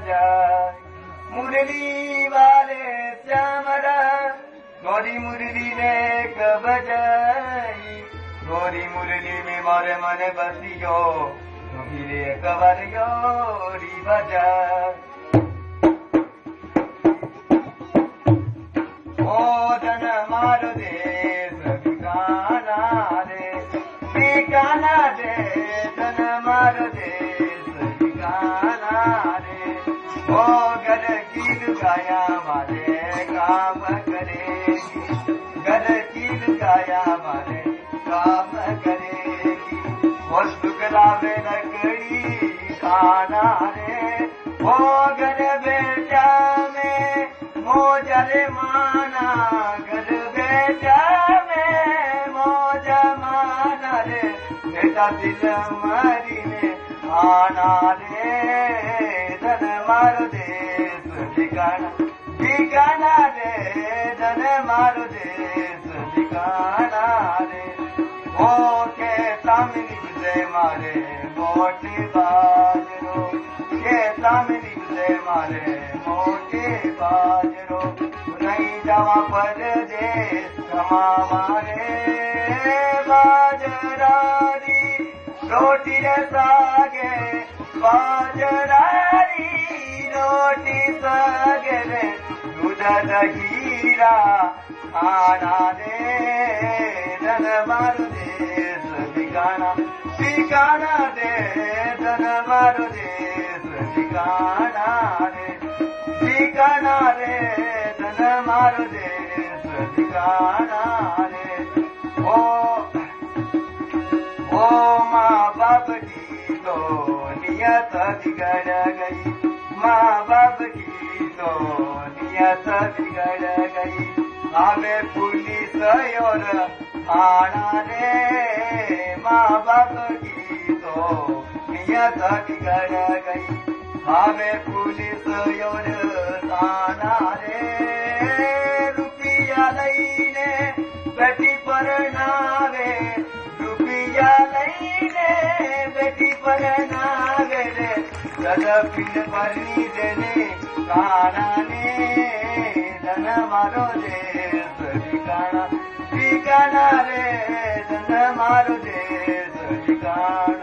जाए मुरली वाले श्यामरा गोरी मुरली ने कब बजाई गोरी मुरली में मोरे मन बसियो हीरे कवर योरी बजाए ओ जन मारो देश ठिकाना दे जन मारो देश ठिकाना रे ओ घर की लुगाया मारे काम करेगी घर की लुगाया मारे काम करेगी वो शुक्लावे लकड़ी खाना रे ओ घर बेटा में मोजरे माना घर बेटा में मोज माना रे बेटा दिल मारी ने आना रे धन मारो देश ठिकाना रे धन मारो देश ठिकाना रे ओ के तामिनी विजय मारे मोटे बाजरो के तामिनी विजय मारे मोटे बाजरो नहीं जावा पर देश क्षमा मारे बाजरारी रोटी रे सागे बाजरारी रोटी सागे रे दूध दहीरा खाना रे धन मारो देश ठिकाना दे धन मारो देश ठिकाना रे धन मारो देश ठिकाना रे ओ माँ बाप की तो नियत बिगड़ गई माँ बाप की तो नियत बिगड़ गई हमें पुलिस और थाना रे माँ बाप की तो नियत बिगड़ गई हमें पुलिस और थाना रे रुपया लईने बेटी पर नावे रुपया लईने बेटी पर नावे रे पिन परनी देने काना ने धन मारो देश ठिकाना रे धन मारो देश ठिकाना